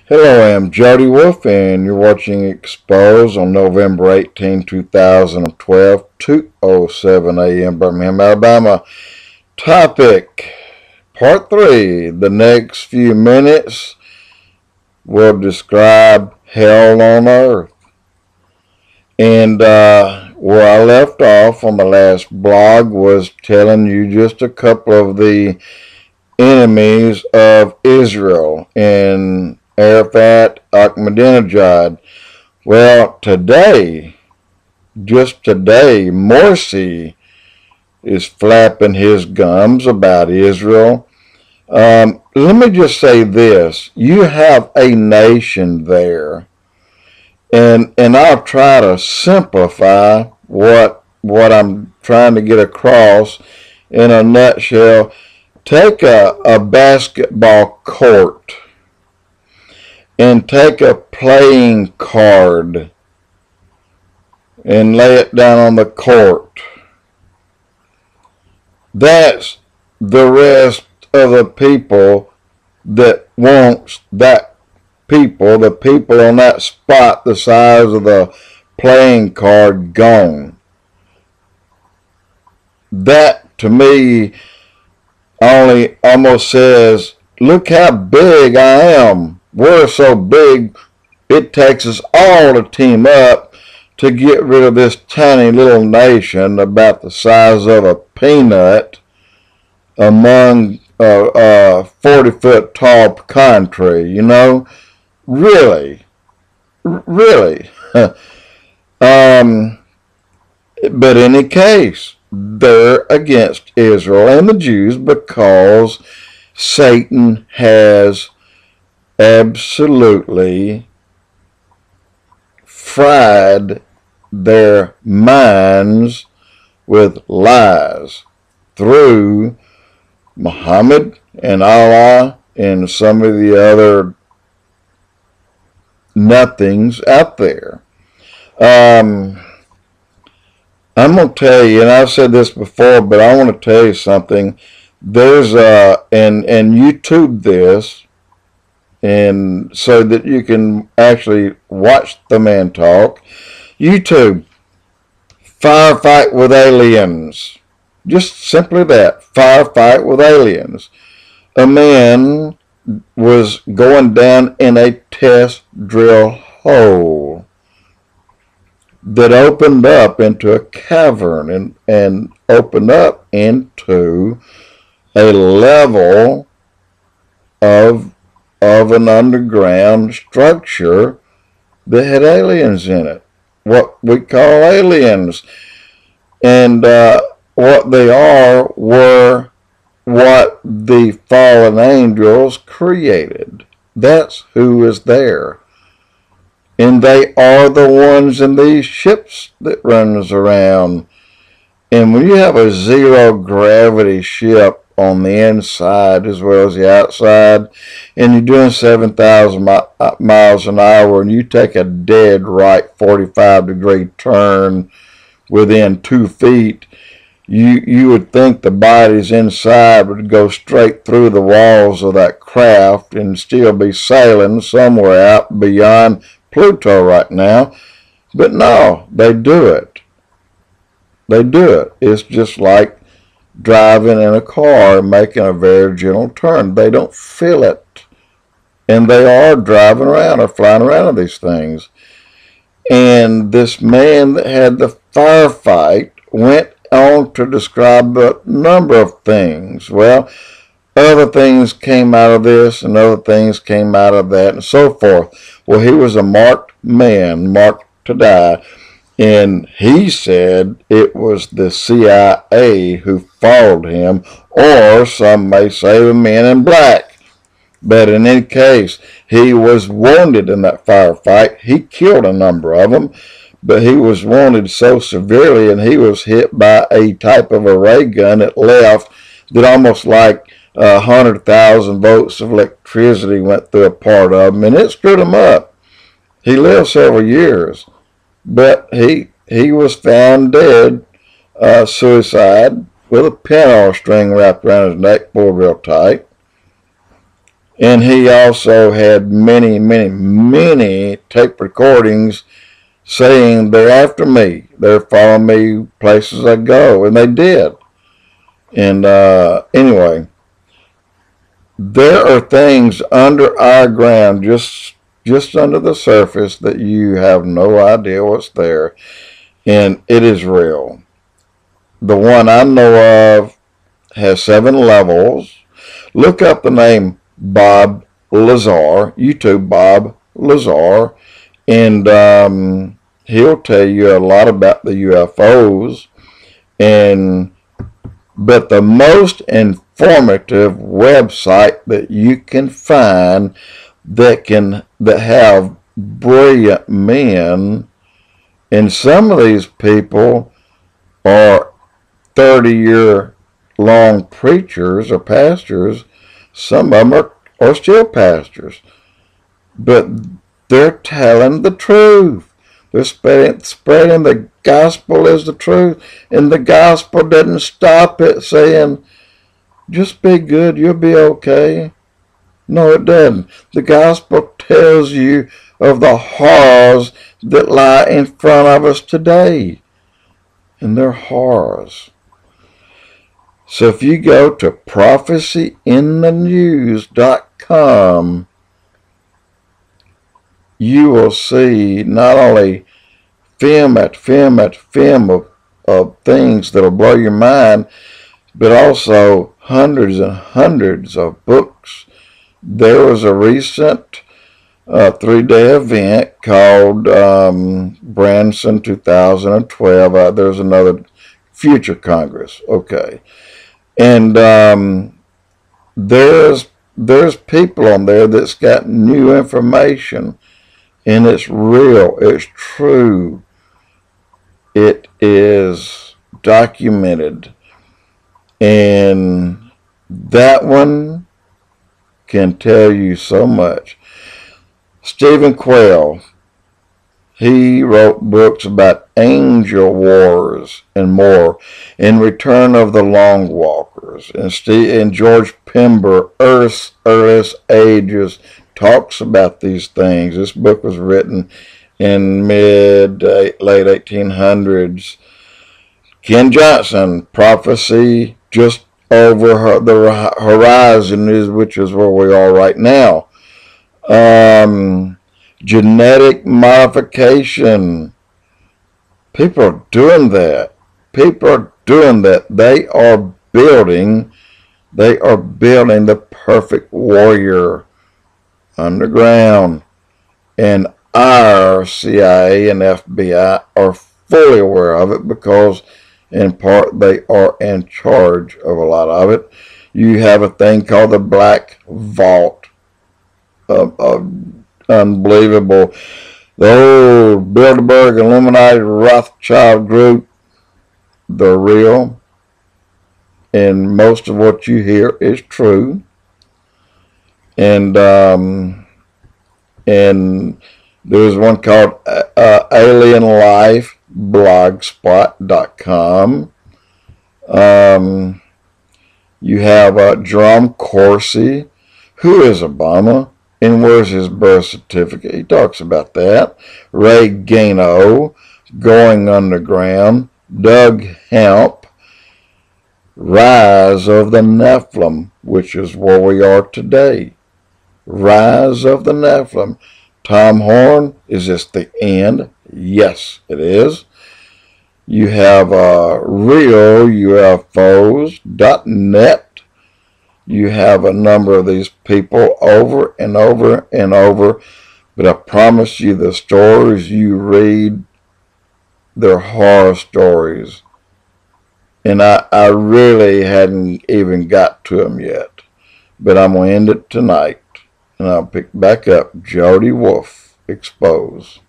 Hello, I'm Jody Wolf, and you're watching Expoz on November 18, 2012, 2:07 a.m. Birmingham, Alabama. Topic, Part 3. The next few minutes will describe hell on earth. And where I left off on the last blog was telling you just a couple of the enemies of Israel in Arafat, Ahmadinejad. Well, just today, Morsi is flapping his gums about Israel. Let me just say this. You have a nation there, and I'll try to simplify what I'm trying to get across in a nutshell. Take a basketball court and take a playing card and lay it down on the court. That's the rest of the people that wants that people, the people on that spot the size of the playing card, gone. That, to me, only almost says, look how big I am. We're so big, it takes us all to team up to get rid of this tiny little nation about the size of a peanut among a 40-foot tall pecan tree, you know? Really. But in any case, they're against Israel and the Jews because Satan has absolutely fried their minds with lies through Muhammad and Allah and some of the other nothings out there. I'm going to tell you, and I've said this before, but I want to tell you something. There's and YouTube this, and so that you can actually watch the man talk. YouTube, firefight with aliens. Just simply that, firefight with aliens. A man was going down in a test drill hole that opened up into a cavern and opened up into a level of an underground structure that had aliens in it. What we call aliens. And what they are were what the fallen angels created. That's who is there. And they are the ones in these ships that runs around. And when you have a zero gravity ship on the inside as well as the outside, and you're doing 7,000 miles an hour, and you take a dead right 45-degree turn within 2 feet, you would think the bodies inside would go straight through the walls of that craft and still be sailing somewhere out beyond Pluto right now. But no, they do it. They do it. It's just like driving in a car and making a very gentle turn. They don't feel it. And they are driving around or flying around in these things. And this man that had the firefight went on to describe a number of things. Well, other things came out of this and other things came out of that and so forth. Well, he was a marked man, marked to die. And he said it was the CIA who followed him, or some may say the men in black. But in any case, he was wounded in that firefight. He killed a number of them, but he was wounded so severely, and he was hit by a type of a ray gun that left that almost like 100,000 volts of electricity went through a part of him, and it screwed him up. He lived several years, but he was found dead, suicide, with a pinball string wrapped around his neck, pulled real tight. And he also had many, many, many tape recordings saying they're after me. They're following me places I go. And they did. And anyway, there are things under our ground, just under the surface, that you have no idea what's there. And it is real. The one I know of has 7 levels. Look up the name Bob Lazar, YouTube Bob Lazar, and he'll tell you a lot about the UFOs. And but the most informative website that you can find that have brilliant men, and some of these people are 30-year long preachers or pastors. Some of them are still pastors, but they're telling the truth. They're spreading the gospel as the truth, and the gospel doesn't stop at saying, just be good, you'll be okay. No, it doesn't. The gospel tells you of the horrors that lie in front of us today, and they're horrors. So if you go to prophecyinthenews.com, you will see not only film after film after film of things that'll blow your mind, but also hundreds and hundreds of books. There was a recent 3-day event called Branson 2012. There's another Future Congress. Okay. And there's people on there that's got new information, and it's real, it's true, it is documented, and that one can tell you so much. Stephen Quayle, he wrote books about angel wars and more, and Return of the Long Walkers, and George Pember, Earth's Earliest Ages, talks about these things. This book was written in late 1800s. Ken Johnson, Prophecy Just Over the Horizon, which is where we are right now. Genetic modification. People are doing that. They are building the perfect warrior underground. And our CIA and FBI are fully aware of it because, in part, they are in charge of a lot of it. You have a thing called the Black Vault. Unbelievable. The old Bilderberg Illuminati Rothschild group, they're real. And most of what you hear is true. And there's one called Alien Life, blogspot.com. You have Jerome Corsi. Who is Obama? And where's his birth certificate? He talks about that. Ray Gano, Going Underground. Doug Hamp, Rise of the Nephilim, which is where we are today. Rise of the Nephilim. Tom Horn, is this the end? Yes, it is. You have realufos.net. You have a number of these people over and over and over, but I promise you the stories you read, they're horror stories. And I really hadn't even got to them yet, but I'm going to end it tonight, and I'll pick back up Jody Wolf, Expoz.